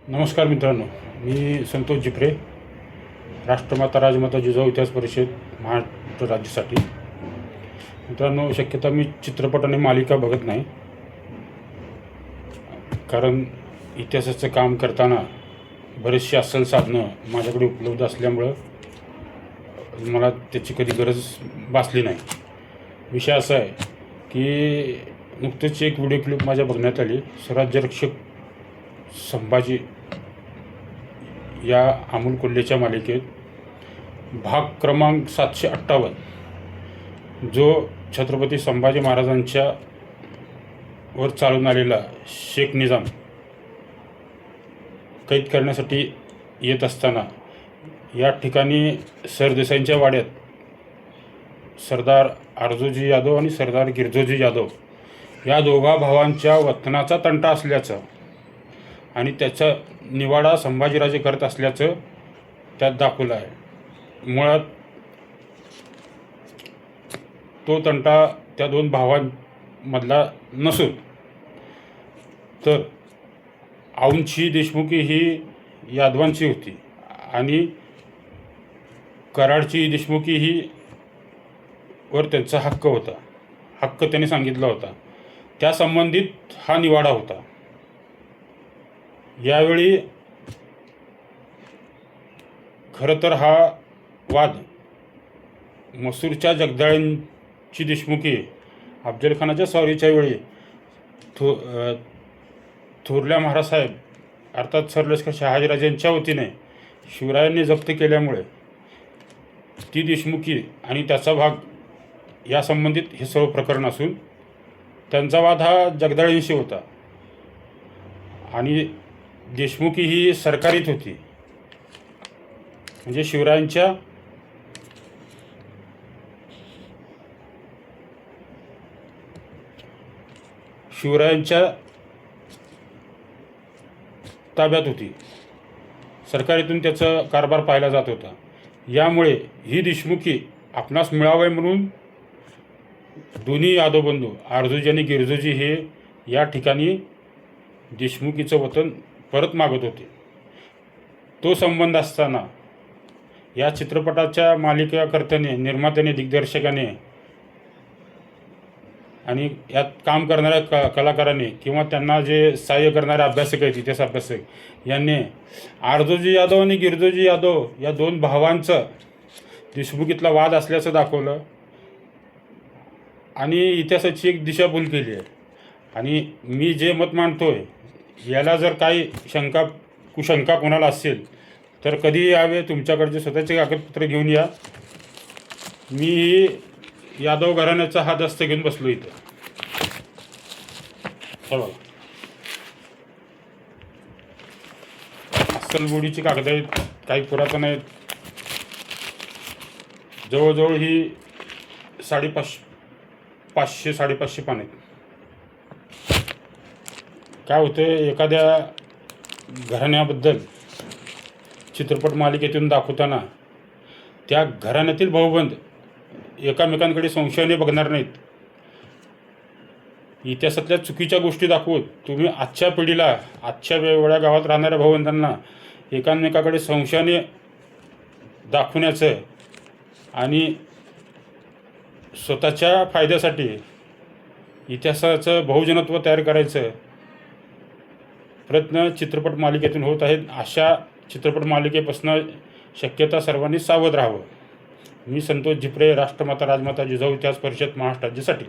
नमस्कार मित्रांनो, मी संतोष जिप्रे, राष्ट्रमाता राजमाता जिजाऊ इतिहास परिषद महाराष्ट्र राज्यासाठी. मित्रांनो, शक्यता मी चित्रपट आणि मालिका बघत नाही, कारण इतिहासाचं काम करताना बरेचशी अस्सल साधनं माझ्याकडे उपलब्ध असल्यामुळं मला त्याची कधी गरज भासली नाही. विषय असा आहे की नुकतेच एक व्हिडिओ क्लिप माझ्या बघण्यात आली. स्वराज्यरक्षक संभाजी या अमोल कोल्हेच्या मालिकेत भाग क्रमांक 758, जो छत्रपती संभाजी महाराजांच्या वर चालून आलेला शेख निजाम कैद करण्यासाठी येत असताना या ठिकाणी सरदेसाईंच्या वाड्यात सरदार आरजोजी यादव आणि सरदार गिरजोजी यादव या दोघा भावांच्या वतनाचा तंटा असल्याचं आणि त्याचा निवाडा संभाजीराजे करत असल्याचं त्यात दाखवलं आहे. मुळात तो तंटा त्या दोन भावांमधला नसून तर औंधची देशमुखी ही यादवांची होती आणि कराडची देशमुखी ही वर त्यांचा हक्क होता. हक्क त्यांनी सांगितला होता, त्या संबंधित हा निवाडा होता. यावेळी खरं तर हा वाद मसूरच्या जगदाळेंची देशमुखी अफजलखानाच्या स्वारीच्या वेळी थोरल्या महाराजसाहेब अर्थात सरलष्कर शहाजीराजांच्या वतीने शिवरायांनी जप्त केल्यामुळे ती देशमुखी आणि त्याचा भाग या संबंधित हे सर्व प्रकरण असून त्यांचा वाद हा जगदाळेंशी होता आणि देशमुखी ही सरकारीत होती. म्हणजे शिवरायांच्या ताब्यात होती. सरकारीतून त्याचा कारभार पाहिला जात होता. यामुळे ही देशमुखी आपणास मिळावे म्हणून दोन्ही यादव बंधू आरजोजी आणि गिरजोजी हे या ठिकाणी देशमुखीचं वतन परत मागत होते. तो संबंध असताना या चित्रपटाच्या मालिकाकर्त्याने, निर्मात्याने, दिग्दर्शकाने आणि यात काम करणाऱ्या कलाकारांनी किंवा त्यांना जे सहाय्य करणारे अभ्यासक आहेत, इतिहास अभ्यासक यांनी आरजोजी यादव आणि गिरजोजी यादव या दोन भावांचं देशमुखीतला वाद असल्याचं दाखवलं आणि इतिहासाची एक दिशाभूल केली आहे. आणि मी जे मत मांडतोय याला जर काही कुशंका कोणाला असेल तर कधीही यावे, तुमच्याकडचे स्वतःचे कागदपत्र घेऊन या. मी यादव घराण्याचा हा दस्त घेऊन बसलो इथं. हे बघा, अस्सल गोडीची कागद आहेत, काही पुरातन आहेत. जवळजवळ ही 550-550 पान आहेत. काय होतं, एखाद्या घराण्याबद्दल चित्रपट मालिकेतून दाखवताना त्या घराण्यातील भाऊबंद एकामेकांकडे संशयाने बघणार नाहीत. इतिहासातल्या चुकीच्या गोष्टी दाखवत तुम्ही आजच्या पिढीला, आजच्या वेगवेगळ्या गावात राहणाऱ्या भाऊबंदांना एकामेकाकडे संशयाने दाखवण्याचं आणि स्वतःच्या फायद्यासाठी इतिहासाचं बहुजनत्व तयार करायचं प्रयत्न चित्रपट मालिकेतून होत आहेत. अशा चित्रपट मालिकेपासून शक्यता सर्वांनी सावध राहावं. मी संतोष जिप्रे, राष्ट्रमाता राजमाता जिजाऊ इतिहास परिषद महाराष्ट्र राज्यासाठी.